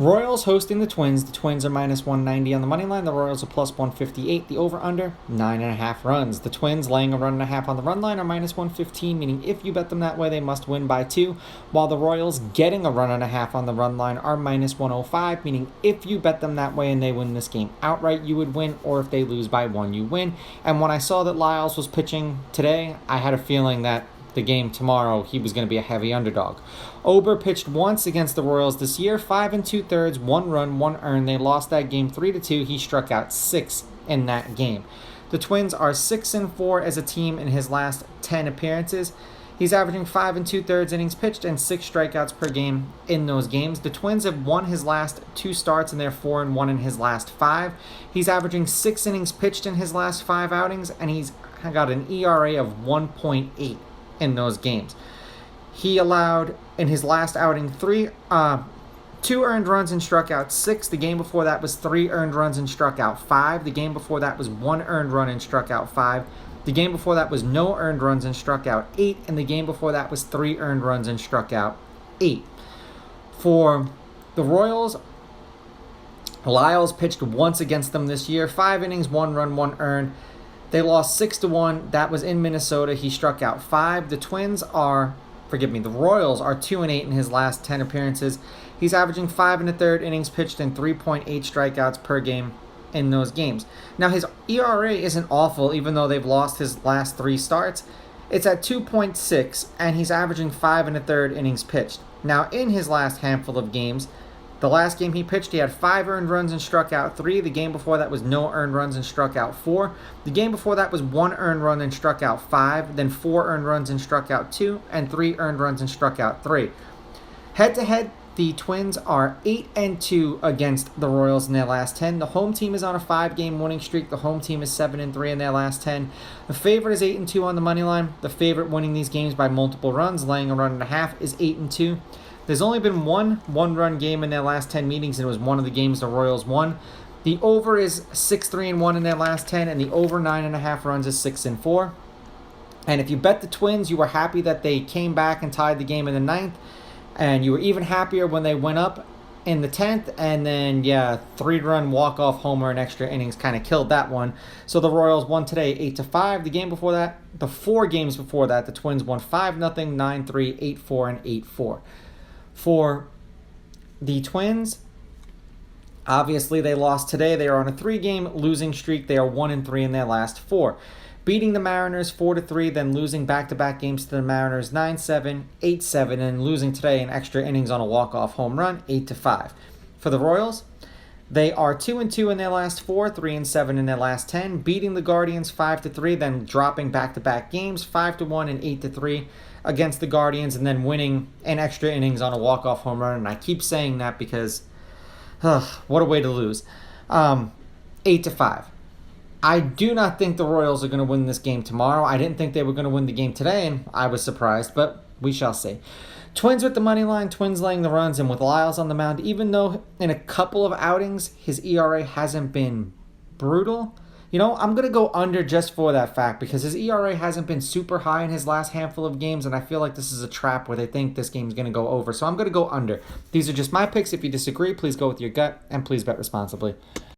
Royals hosting the Twins. The Twins are minus 190 on the money line. The Royals are plus 158. The over-under, 9.5 runs. The Twins laying a run and a half on the run line are minus 115, meaning if you bet them that way, they must win by 2, while the Royals getting a run and a half on the run line are minus 105, meaning if you bet them that way and they win this game outright, you would win, or if they lose by 1, you win. And when I saw that Lyles was pitching today, I had a feeling that the game tomorrow, he was going to be a heavy underdog. Ober pitched once against the Royals this year, 5 2/3, 1 run, 1 earned. They lost that game 3-2. He struck out 6 in that game. The Twins are 6-4 as a team in his last 10 appearances. He's averaging 5 2/3 innings pitched and 6 strikeouts per game in those games. The Twins have won his last 2 starts and they're 4-1 in his last 5. He's averaging 6 innings pitched in his last 5 outings, and he's got an ERA of 1.8 in those games. He allowed in his last outing 2 earned runs and struck out 6. The game before that was 3 earned runs and struck out 5. The game before that was 1 earned run and struck out 5. The game before that was no earned runs and struck out 8. And the game before that was 3 earned runs and struck out 8. For the Royals, Lyles pitched once against them this year. 5 innings, 1 run, 1 earned. They lost 6-1. That was in Minnesota. He struck out 5. The Royals are 2-8 in his last 10 appearances. He's averaging 5 1/3 innings pitched and 3.8 strikeouts per game in those games. Now, his ERA isn't awful, even though they've lost his last 3 starts. It's at 2.6, and he's averaging 5 1/3 innings pitched. Now, in his last handful of games, the last game he pitched, he had 5 earned runs and struck out 3. The game before that was no earned runs and struck out 4. The game before that was 1 earned run and struck out 5, then 4 earned runs and struck out 2, and 3 earned runs and struck out 3. Head-to-head, the Twins are 8-2 against the Royals in their last 10. The home team is on a 5-game winning streak. The home team is 7-3 in their last 10. The favorite is 8-2 on the money line. The favorite winning these games by multiple runs, laying a run and a half, is 8-2. There's only been one one-run game in their last 10 meetings, and it was one of the games the Royals won. The over is 6-3-1 in their last 10, and the over 9.5 runs is 6-4. And if you bet the Twins, you were happy that they came back and tied the game in the 9th, and you were even happier when they went up in the 10th, and then, 3-run walk-off homer and extra innings kind of killed that one. So the Royals won today 8-5. The game before that, the 4 games before that, the Twins won 5-0, 9-3, 8-4, and 8-4. For the Twins, obviously they lost today. They are on a 3-game losing streak. They are 1-3 in their last 4. Beating the Mariners 4-3, then losing back-to-back games to the Mariners 9-7, 8-7, and losing today in extra innings on a walk-off home run 8-5. For the Royals, they are 2-2 in their last 4, 3-7 in their last 10, beating the Guardians 5-3, then dropping back-to-back games 5-1 and 8-3 against the Guardians, and then winning in extra innings on a walk-off home run. And I keep saying that because, what a way to lose. 8-5. I do not think the Royals are going to win this game tomorrow. I didn't think they were going to win the game today, and I was surprised, but we shall see. Twins with the money line, Twins laying the runs, and with Lyles on the mound, even though in a couple of outings his ERA hasn't been brutal, I'm going to go under just for that fact, because his ERA hasn't been super high in his last handful of games, and I feel like this is a trap where they think this game's going to go over. So I'm going to go under. These are just my picks. If you disagree, please go with your gut, and please bet responsibly.